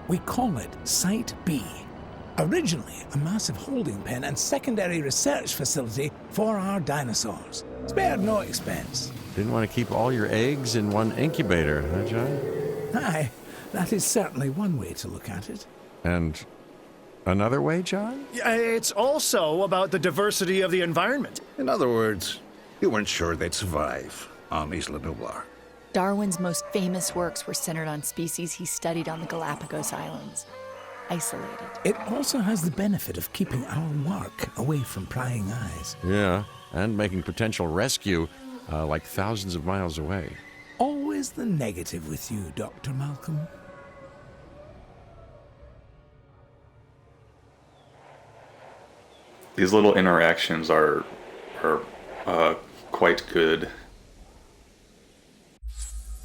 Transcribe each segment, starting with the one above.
We call it Site B. Originally a massive holding pen and secondary research facility for our dinosaurs. Spared no expense. Didn't want to keep all your eggs in one incubator, huh, John? Aye, that is certainly one way to look at it. And another way, John? Yeah, it's also about the diversity of the environment. In other words, you weren't sure they'd survive on Isla Nublar. Darwin's most famous works were centered on species he studied on the Galapagos Islands, isolated. It also has the benefit of keeping our work away from prying eyes. Yeah, and making potential rescue like thousands of miles away. Always the negative with you, Dr. Malcolm. These little interactions are quite good.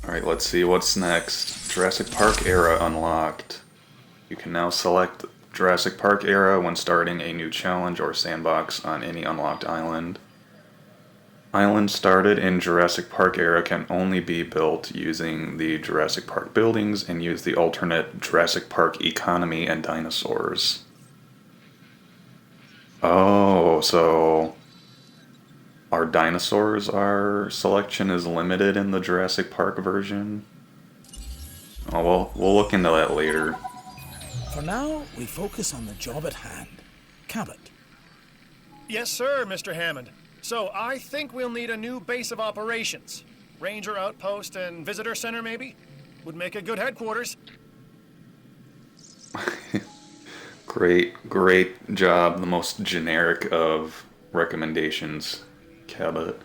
Alright, let's see what's next. Jurassic Park era unlocked. You can now select Jurassic Park era when starting a new challenge or sandbox on any unlocked island. Islands started in Jurassic Park era can only be built using the Jurassic Park buildings and use the alternate Jurassic Park economy and dinosaurs. Oh, so our dinosaurs, our selection is limited in the Jurassic Park version? Oh, well, we'll look into that later. For now, we focus on the job at hand. Cabot. Yes, sir, Mr. Hammond. So I think we'll need a new base of operations. Ranger outpost and visitor center, maybe? Would make a good headquarters. Great job. The most generic of recommendations, Cabot.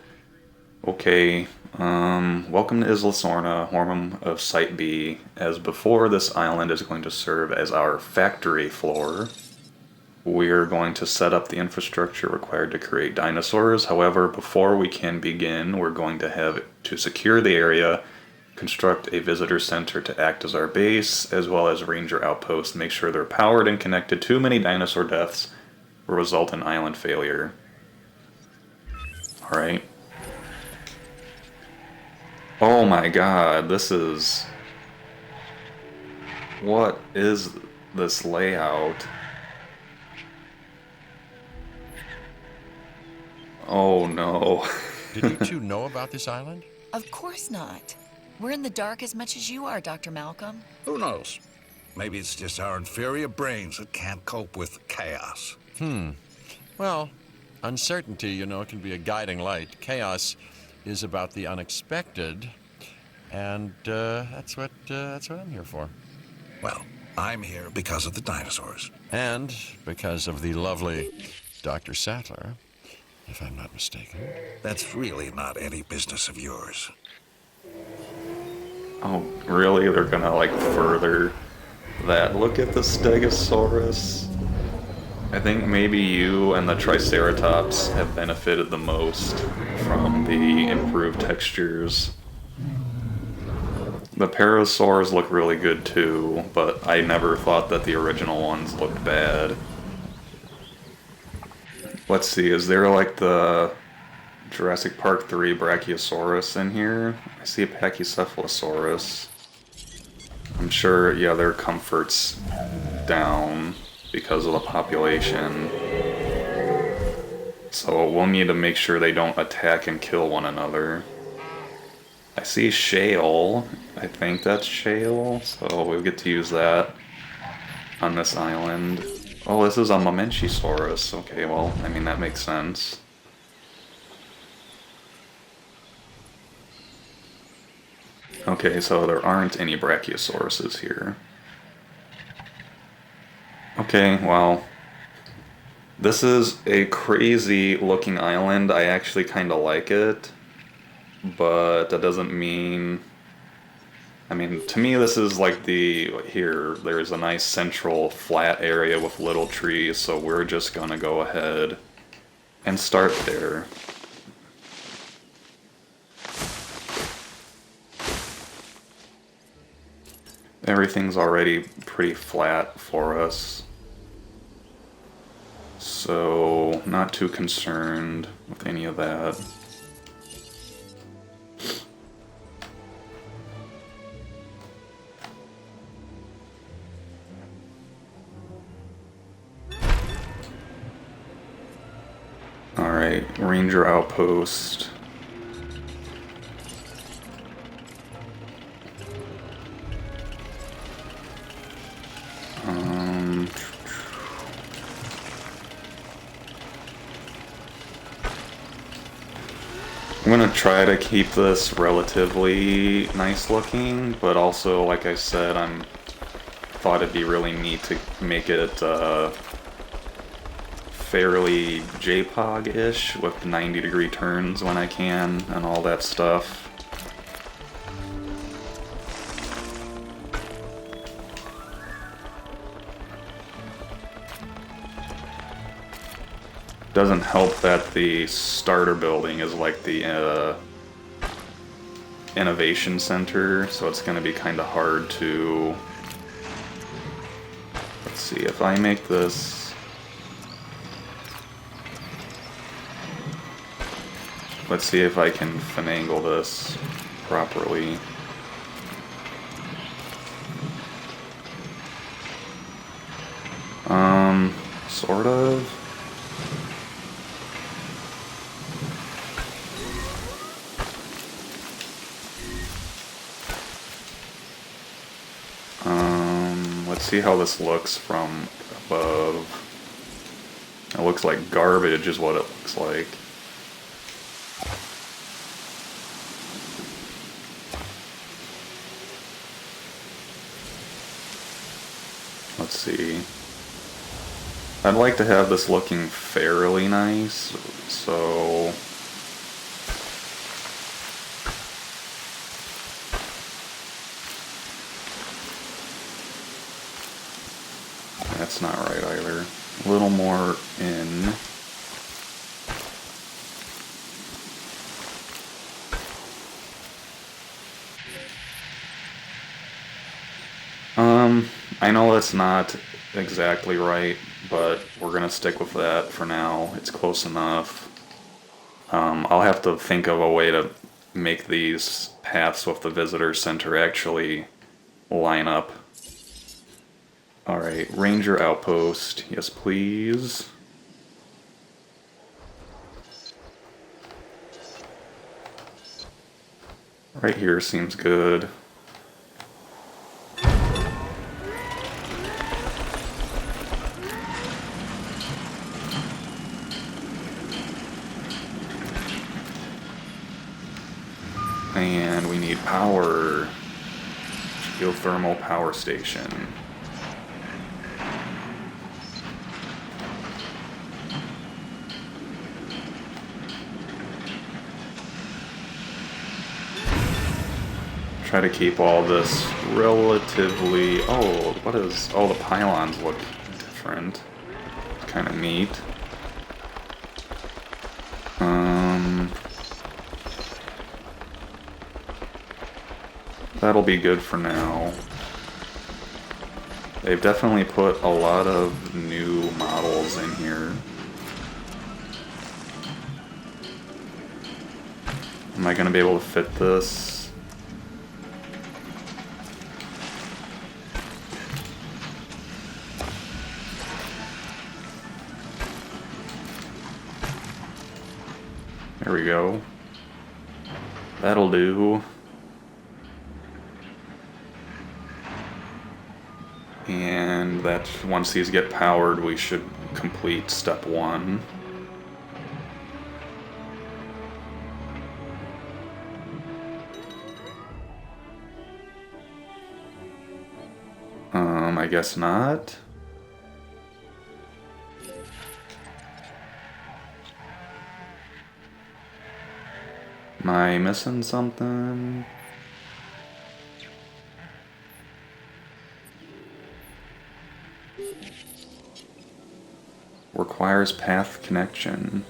Okay, welcome to Isla Sorna, home of Site B. As before, this island is going to serve as our factory floor. We're going to set up the infrastructure required to create dinosaurs. However, before we can begin, we're going to have to secure the area, construct a visitor center to act as our base, as well as ranger outposts, make sure they're powered and connected. Too many dinosaur deaths will result in island failure. Alright. Oh my god, this is... What is this layout? Oh no. Did you two know about this island? Of course not. We're in the dark as much as you are, Dr. Malcolm. Who knows? Maybe it's just our inferior brains that can't cope with chaos. Well, uncertainty, you know, can be a guiding light. Chaos is about the unexpected, and that's what I'm here for. Well, I'm here because of the dinosaurs. And because of the lovely Dr. Sattler, if I'm not mistaken. That's really not any business of yours. Oh, really? They're gonna, like, further that? Look at the Stegosaurus. I think maybe you and the Triceratops have benefited the most from the improved textures. The Parasaurs look really good too, but I never thought that the original ones looked bad. Let's see, is there like the Jurassic Park 3 Brachiosaurus in here? I see a Pachycephalosaurus. I'm sure, yeah, their comfort's down because of the population. So we'll need to make sure they don't attack and kill one another. I see shale. I think that's shale, so we'll get to use that on this island. Oh, this is a Mamenchisaurus. Okay, well, I mean, that makes sense. Okay, so there aren't any Brachiosauruses here. Okay, well, this is a crazy looking island. I actually kind of like it, but that doesn't mean... I mean, to me this is like here, there's a nice central flat area with little trees, so we're just gonna go ahead and start there. Everything's already pretty flat for us, so not too concerned with any of that. Alright, Ranger Outpost. I'm gonna try to keep this relatively nice looking, but also, like I said, thought it'd be really neat to make it fairly JPOG-ish with 90-degree turns when I can and all that stuff. Doesn't help that the starter building is like the innovation center, so it's going to be kind of hard to... Let's see, if I make this... Let's see if I can finagle this properly. Sort of. Let's see how this looks from above. It looks like garbage is what it looks like. Let's see. I'd like to have this looking fairly nice, so... That's not right either. A little more in. I know that's not exactly right, but we're gonna stick with that for now. It's close enough. I'll have to think of a way to make these paths with the visitor center actually line up. Alright, Ranger Outpost. Yes, please. Right here seems good. And we need power. Geothermal power station. Try to keep all this relatively... Oh, what is... Oh, the pylons look different. Kind of neat. That'll be good for now. They've definitely put a lot of new models in here. Am I gonna be able to fit this? There we go. That'll do. And that once these get powered, we should complete step 1. I guess not. Am I missing something? Requires path connection.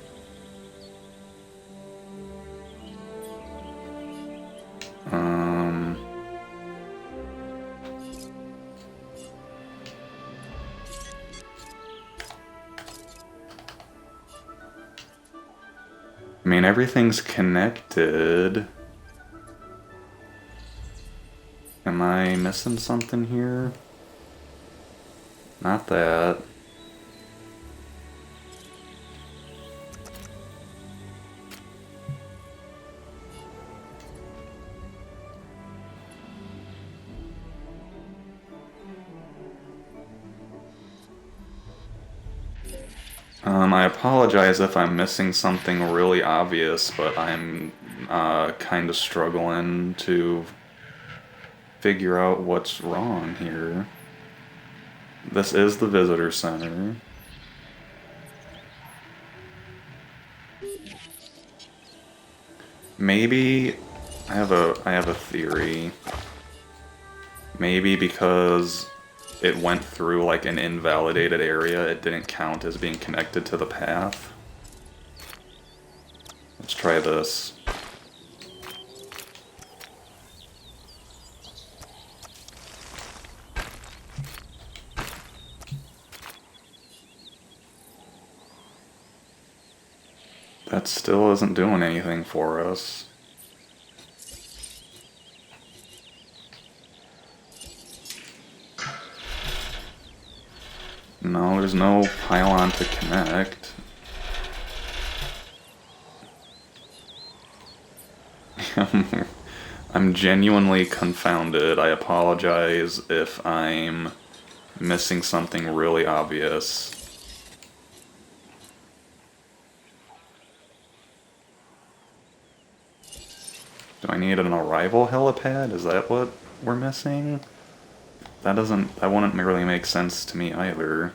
I mean, everything's connected. Am I missing something here? Not that. I apologize if I'm missing something really obvious, but I'm kind of struggling to figure out what's wrong here. This is the visitor center. Maybe I have a theory. Maybe because it went through like an invalidated area, it didn't count as being connected to the path. Let's try this. That still isn't doing anything for us. No, there's no pylon to connect. I'm genuinely confounded. I apologize if I'm missing something really obvious. Do I need an arrival helipad? Is that what we're missing? That wouldn't really make sense to me either.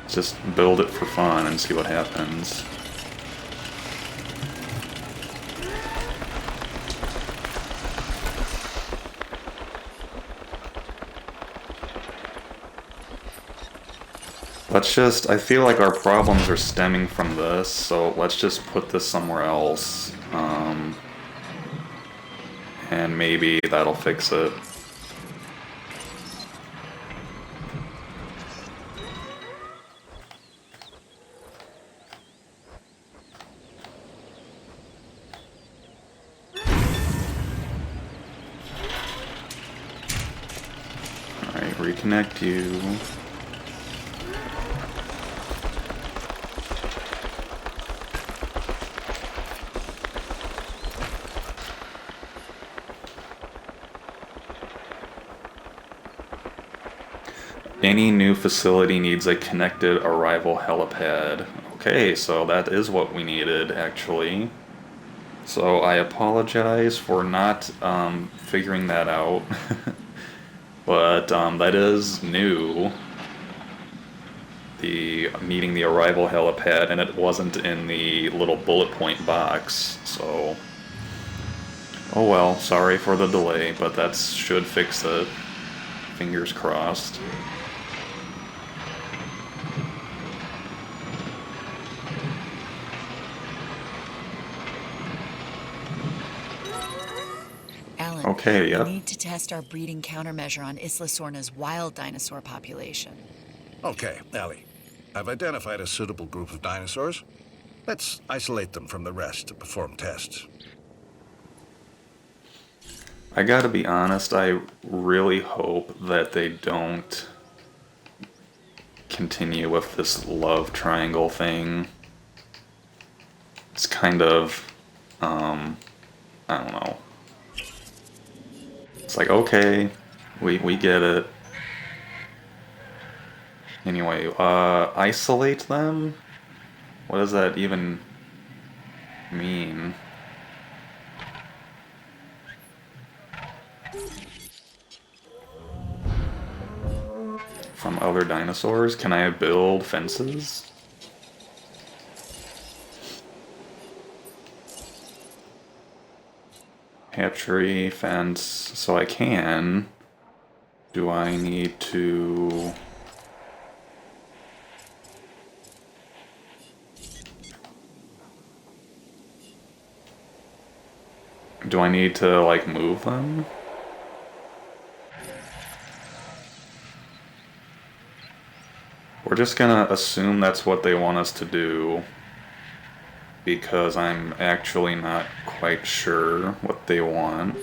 Let's just build it for fun and see what happens. I feel like our problems are stemming from this, so let's just put this somewhere else. And maybe that'll fix it. Alright, reconnect you. Any new facility needs a connected arrival helipad. Okay, so that is what we needed, actually. So I apologize for not figuring that out. But that is new. Needing the arrival helipad, and it wasn't in the little bullet point box, so... Oh well, sorry for the delay, but that should fix it. Fingers crossed. Alan, Okay, yep. we need to test our breeding countermeasure on Isla Sorna's wild dinosaur population. Okay, Ellie. I've identified a suitable group of dinosaurs. Let's isolate them from the rest to perform tests. I gotta be honest, I really hope that they don't continue with this love triangle thing. It's kind of, I don't know. It's like, okay, we get it. Anyway, isolate them? What does that even mean? From other dinosaurs? Can I build fences? Hatchery, fence, so I can. Do I need to... Do I need to, like, move them? We're just gonna assume that's what they want us to do, because I'm actually not quite sure what they want.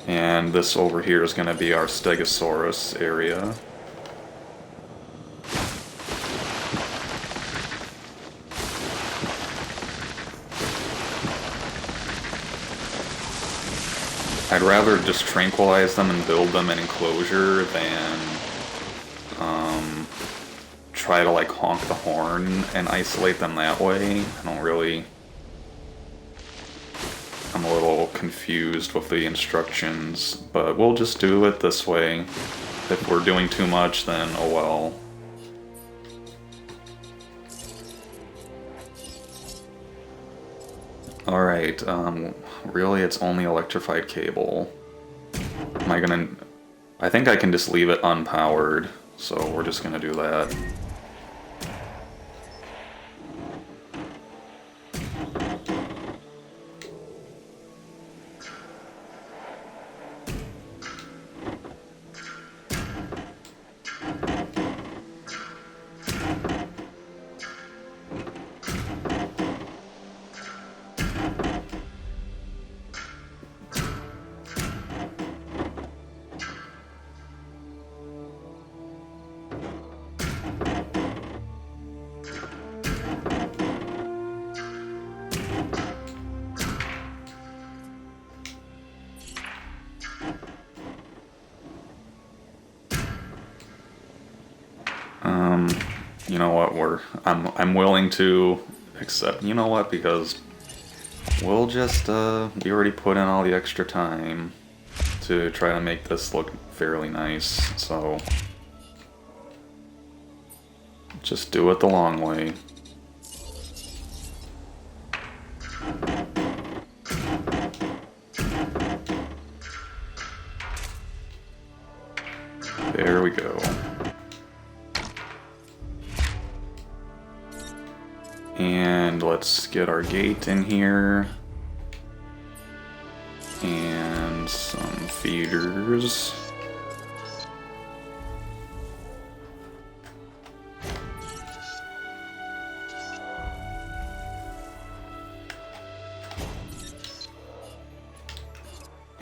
And this over here is gonna be our Stegosaurus area. I'd rather just tranquilize them and build them an enclosure than try to like honk the horn and isolate them that way. I'm a little confused with the instructions, but we'll just do it this way. If we're doing too much, then oh well. Alright, really it's only electrified cable. I think I can just leave it unpowered, so we're just gonna do that. You know what, I'm willing to accept, you know what, because we'll just, we already put in all the extra time to try to make this look fairly nice, so just do it the long way. There we go. And let's get our gate in here. And some feeders.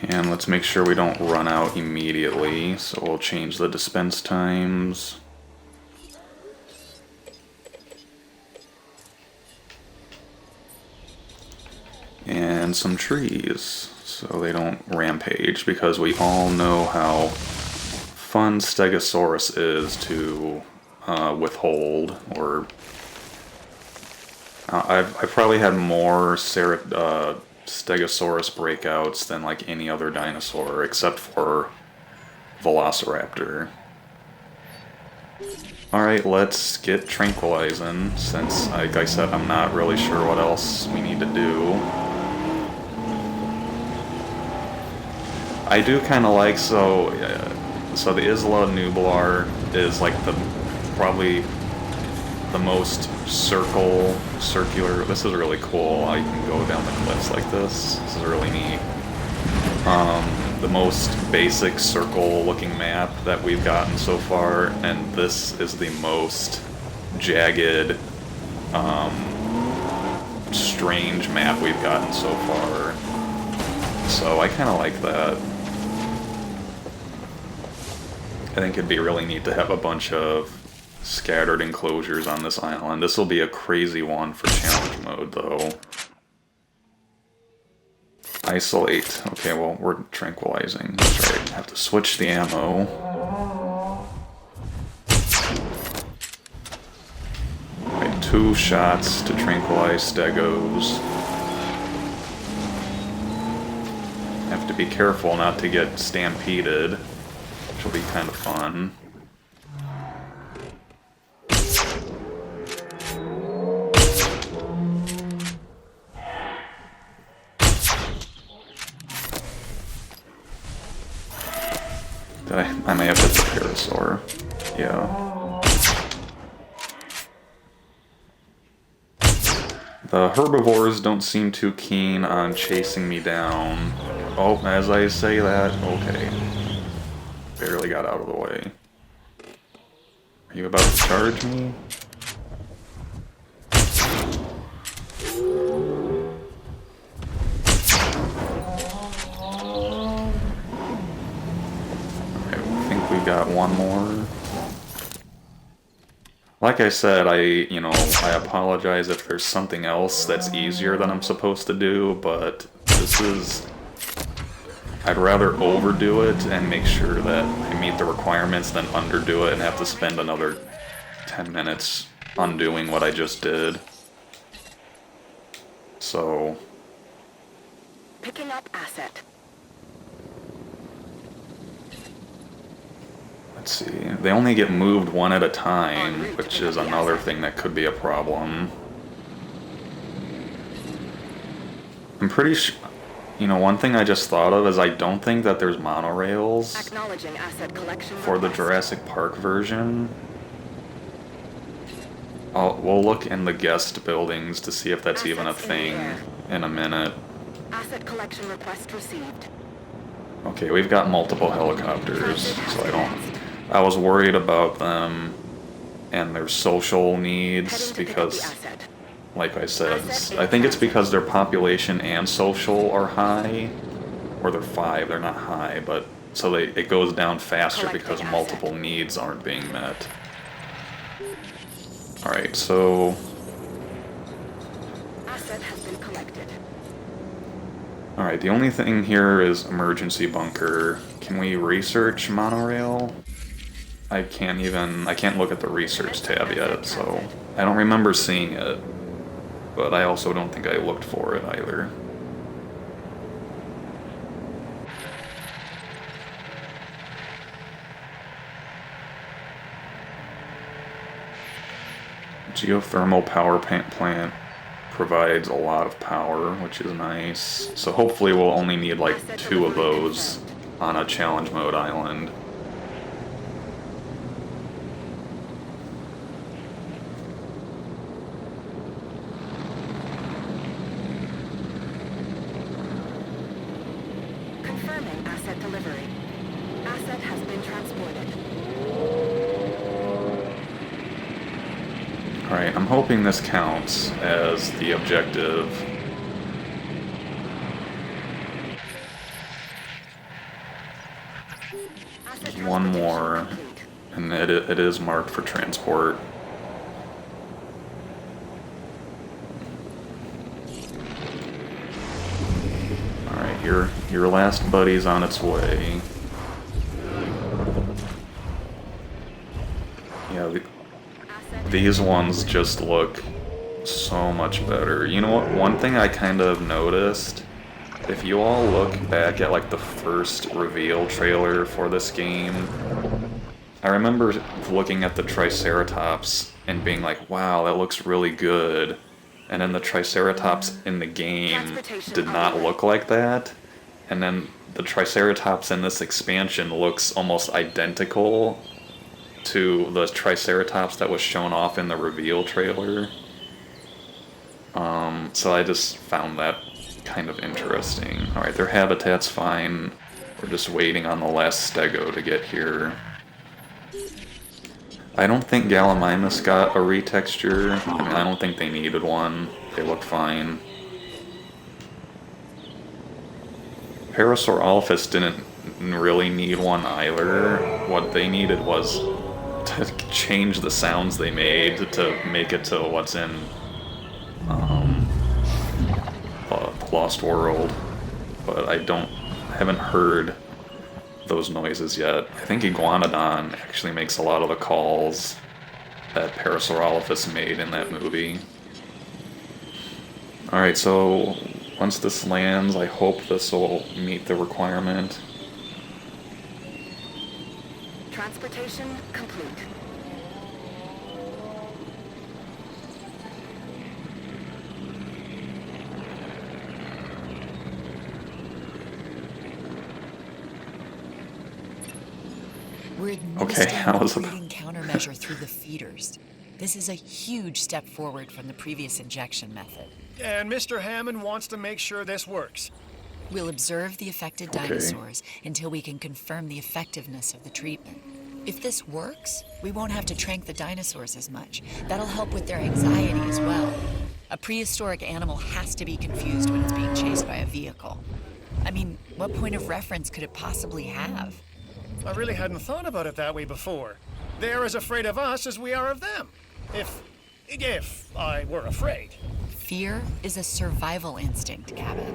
And let's make sure we don't run out immediately, so we'll change the dispense times. And some trees, so they don't rampage, because we all know how fun Stegosaurus is to withhold, or... I've probably had more Stegosaurus breakouts than like any other dinosaur, except for Velociraptor. Alright, let's get tranquilizing, since, like I said, I'm not really sure what else we need to do. I do kind of like, so the Isla Nublar is like probably the most circular, this is really cool, how you can go down the cliffs like this is really neat. The most basic circle looking map that we've gotten so far, and this is the most jagged, strange map we've gotten so far. So I kind of like that. I think it'd be really neat to have a bunch of scattered enclosures on this island. This will be a crazy one for challenge mode, though. Isolate. Okay, well, we're tranquilizing. That's right. Have to switch the ammo. Right, 2 shots to tranquilize Stegos. Have to be careful not to get stampeded, which will be kind of fun. I may have hit the Parasaur. Yeah. The herbivores don't seem too keen on chasing me down. Oh, as I say that, okay. Barely got out of the way. Are you about to charge me? Got one more. Like I said, I apologize if there's something else that's easier than I'm supposed to do, but this is... I'd rather overdo it and make sure that I meet the requirements than underdo it and have to spend another 10 minutes undoing what I just did. So... Picking up asset. let's see. They only get moved one at a time, which is another thing that could be a problem. I'm pretty sure... You know, one thing I just thought of is I don't think that there's monorails Acknowledging asset collection for the request. Jurassic Park version. We'll look in the guest buildings to see if that's even a Assets in the thing air. in a minute. Asset collection request received. Okay, we've got multiple helicopters, so I was worried about them and their social needs Heading to pick up because, the asset. like I said, I think it's because their population and social are high, or they're 5, they're not high, but so it goes down faster because Collecting multiple asset. needs aren't being met. Alright, so... Asset has been collected. Alright, the only thing here is emergency bunker. Can we research monorail? I can't look at the research tab yet, so I don't remember seeing it. But I also don't think I looked for it either. Geothermal power plant provides a lot of power, which is nice. So hopefully we'll only need like 2 of those on a challenge mode island. Confirming asset delivery. Asset has been transported. Alright, I'm hoping this counts as the objective. Asset One transportation more, complete. and it is marked for transport. Alright, your last buddy's on its way. Yeah, Asset these ones just look so much better. You know what? One thing I kind of noticed, if you all look back at like the first reveal trailer for this game, I remember looking at the Triceratops and being like, wow, that looks really good. And then the Triceratops in the game did not look like that. And then the Triceratops in this expansion looks almost identical to the Triceratops that was shown off in the reveal trailer. So I just found that kind of interesting. Alright, their habitat's fine. We're just waiting on the last stego to get here. I don't think Gallimimus got a retexture. I mean, I don't think they needed one. They look fine. Parasaurolophus didn't really need one either. What they needed was to change the sounds they made to make it to what's in Lost World, but I haven't heard those noises yet. I think Iguanodon actually makes a lot of the calls that Parasaurolophus made in that movie. Alright, so once this lands, I hope this will meet the requirement. transportation complete. We're Okay, administering I was a breeding countermeasure through the feeders. This is a huge step forward from the previous injection method. And Mr. Hammond wants to make sure this works. We'll observe the affected dinosaurs until we can confirm the effectiveness of the treatment. If this works, we won't have to trank the dinosaurs as much. That'll help with their anxiety as well. A prehistoric animal has to be confused when it's being chased by a vehicle. I mean, what point of reference could it possibly have? I really hadn't thought about it that way before. They're as afraid of us as we are of them. If I were afraid. Fear is a survival instinct, Cabot.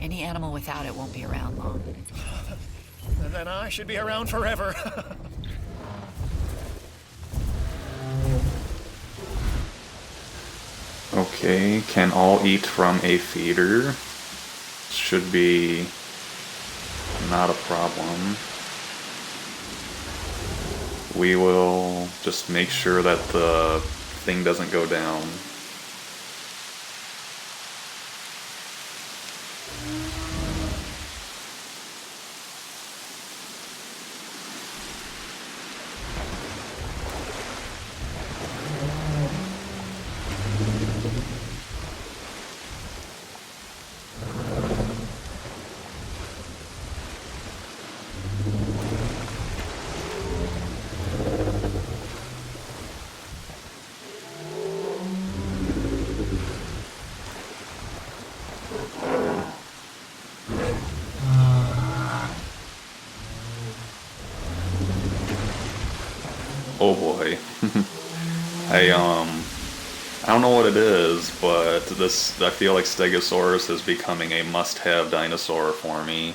Any animal without it won't be around long. And then I should be around forever. Okay, can all eat from a feeder. Should be not a problem. We will just make sure that the thing doesn't go down. Oh boy. I don't know what it is, but I feel like Stegosaurus is becoming a must-have dinosaur for me.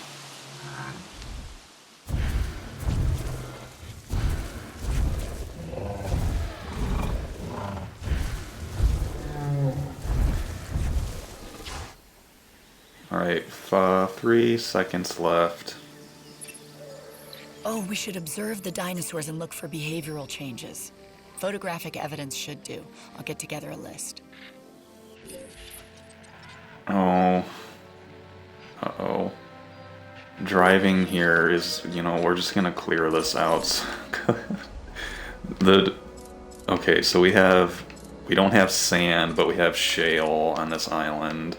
Alright, 3 seconds left. Oh, we should observe the dinosaurs and look for behavioral changes. Photographic evidence should do. I'll get together a list. Oh. Uh-oh. Driving here is, we're just gonna clear this out. Okay, so we don't have sand, but we have shale on this island.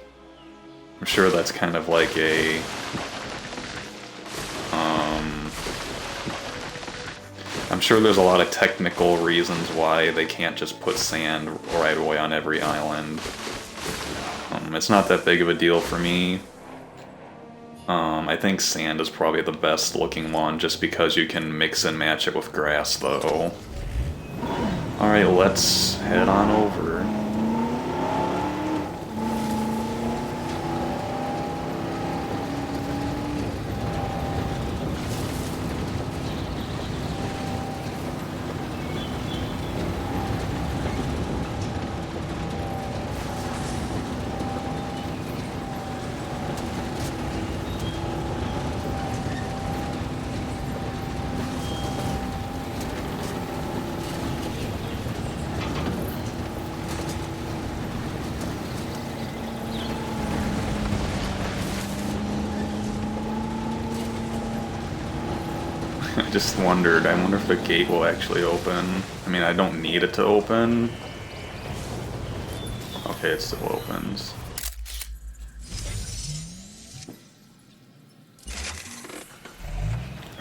I'm sure that's kind of like a, I'm sure there's a lot of technical reasons why they can't just put sand right away on every island. It's not that big of a deal for me. I think sand is probably the best looking one, just because you can mix and match it with grass, though. Alright, let's head on over. I just wondered, I wonder if the gate will actually open. I mean, I don't need it to open. Okay, it still opens.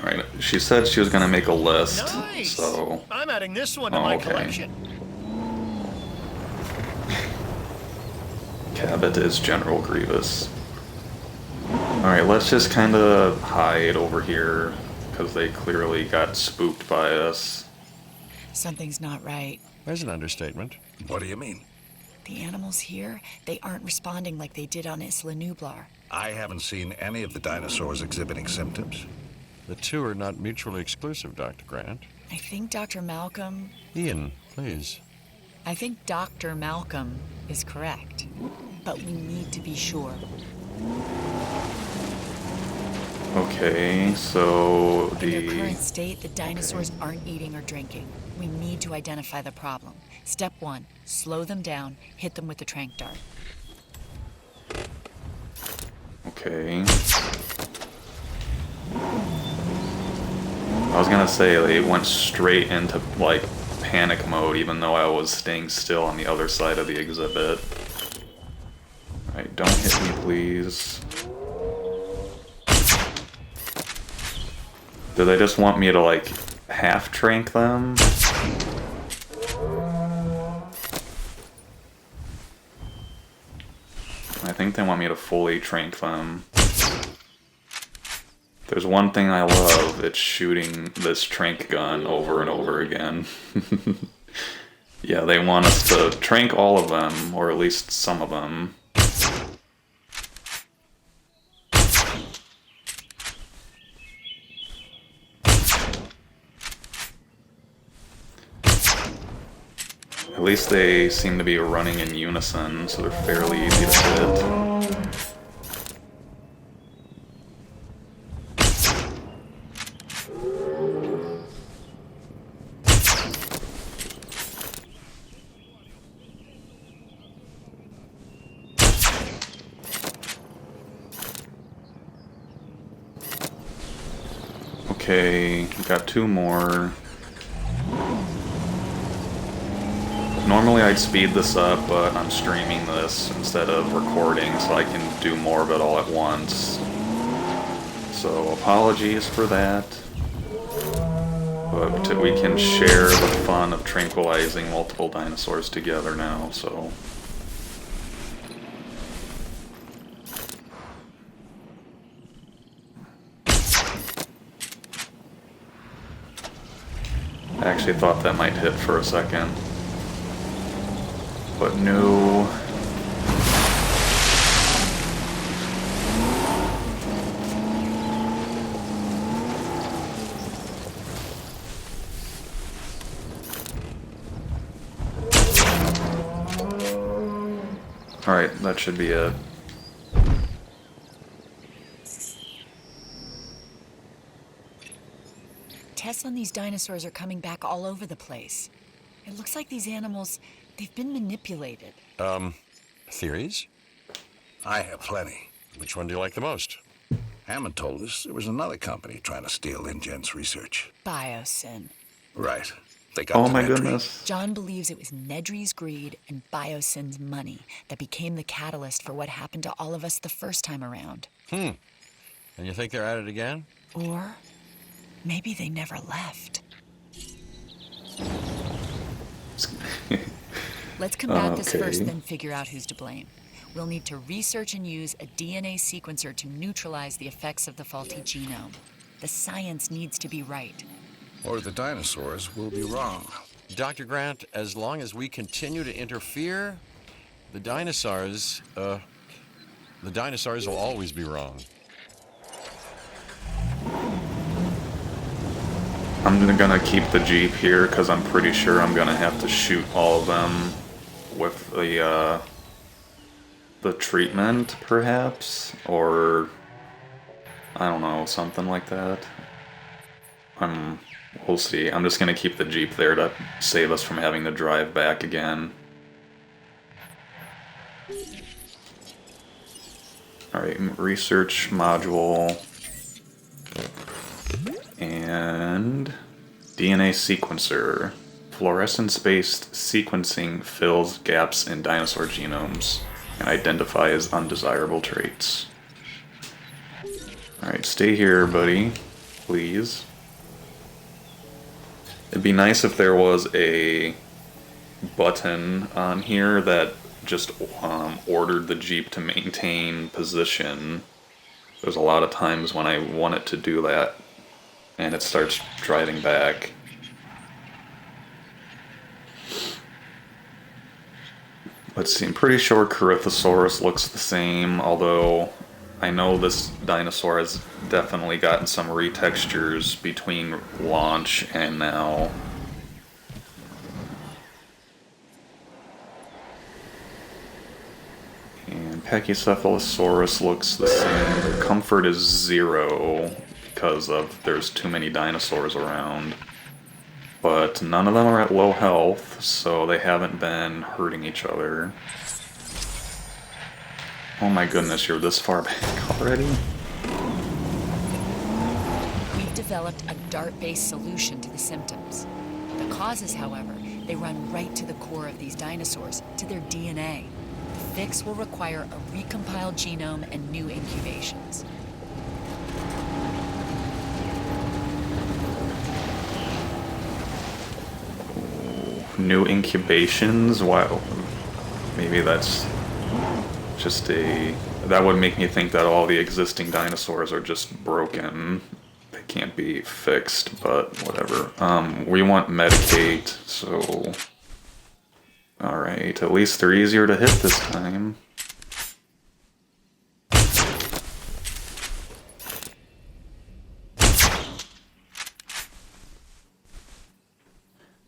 Alright, she said she was gonna make a list, Nice. so... I'm adding this one to my collection. Cabot is General Grievous. Alright, let's just kind of hide over here, because they clearly got spooked by us. Something's not right. There's an understatement. What do you mean? The animals here, they aren't responding like they did on Isla Nublar. I haven't seen any of the dinosaurs exhibiting symptoms. The two are not mutually exclusive, Dr. Grant. I think Dr. Malcolm... Ian, please. I think Dr. Malcolm is correct. But we need to be sure. Okay, so In their current state, the dinosaurs aren't eating or drinking. We need to identify the problem. Step 1, slow them down, hit them with the tranq dart. Okay. I was gonna say, it went straight into, like, panic mode, even though I was staying still on the other side of the exhibit. Alright, don't hit me, please. Do they just want me to, like, half trank them? I think they want me to fully trank them. There's one thing I love, it's shooting this trank gun over and over again. Yeah, they want us to trank all of them, or at least some of them. At least they seem to be running in unison, so they're fairly easy to hit. Okay, we got 2 more. Normally I'd speed this up, but I'm streaming this instead of recording so I can do more of it all at once. So apologies for that. But we can share the fun of tranquilizing multiple dinosaurs together now, so... I actually thought that might hit for a second. But no. Alright, that should be it. Tests on these dinosaurs are coming back all over the place. It looks like these animals, they've been manipulated. Theories? I have plenty. Which one do you like the most? Hammond told us there was another company trying to steal InGen's research. Biosyn. Right. They got Oh to my Nedry. goodness. John believes it was Nedry's greed and Biosyn's money that became the catalyst for what happened to all of us the first time around. And you think they're at it again? Or maybe they never left. Let's combat this first, Okay. then figure out who's to blame. We'll need to research and use a DNA sequencer to neutralize the effects of the faulty genome. The science needs to be right. Or the dinosaurs will be wrong. Dr. Grant, as long as we continue to interfere, the dinosaurs will always be wrong. I'm gonna keep the Jeep here because I'm pretty sure I'm gonna have to shoot all of them with the treatment, perhaps, or I don't know, something like that. We'll see. I'm just gonna keep the Jeep there to save us from having to drive back again. Alright, research module. And DNA sequencer. Fluorescence-based sequencing fills gaps in dinosaur genomes and identifies undesirable traits. Alright, stay here, buddy. Please. It'd be nice if there was a button on here that just ordered the Jeep to maintain position. There's a lot of times when I want it to do that and it starts driving back. Let's see, I'm pretty sure Corythosaurus looks the same, although I know this dinosaur has definitely gotten some retextures between launch and now. And Pachycephalosaurus looks the same. Comfort is 0 because of there's too many dinosaurs around. But none of them are at low health, so they haven't been hurting each other. Oh my goodness, you're this far back already? We've developed a DART-based solution to the symptoms. The causes, however, they run right to the core of these dinosaurs, to their DNA. The fix will require a recompiled genome and new incubations. New incubations? Wow. Maybe that's just a... That would make me think that all the existing dinosaurs are just broken. They can't be fixed, but whatever. We want Medicate, so... Alright, at least they're easier to hit this time.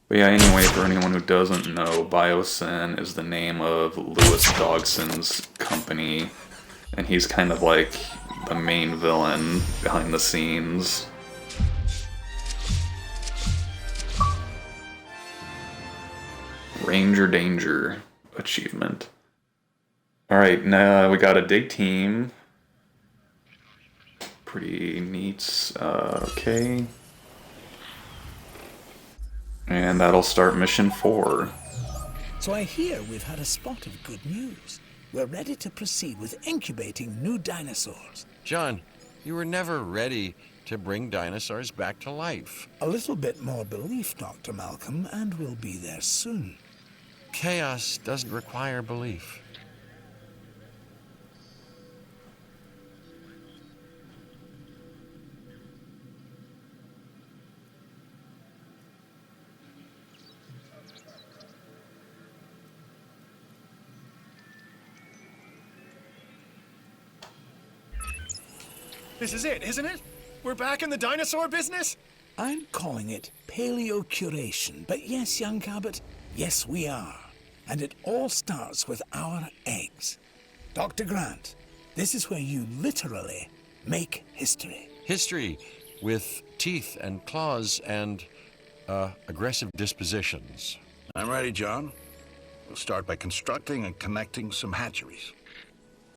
But yeah, anyway, for anyone who doesn't know, Biosyn is the name of Lewis Dogson's company, and he's kind of like the main villain behind the scenes. Ranger Danger achievement. Alright, now we got a dig team. Pretty neat. Okay. And that'll start mission 4. So I hear we've had a spot of good news. We're ready to proceed with incubating new dinosaurs. John, you were never ready to bring dinosaurs back to life. A little bit more belief, Dr. Malcolm, and we'll be there soon. Chaos doesn't require belief. This is it, isn't it? We're back in the dinosaur business? I'm calling it paleocuration, but yes, young Cabot, yes we are. And it all starts with our eggs. Dr. Grant, this is where you literally make history. History with teeth and claws and aggressive dispositions. I'm ready, John. We'll start by constructing and connecting some hatcheries.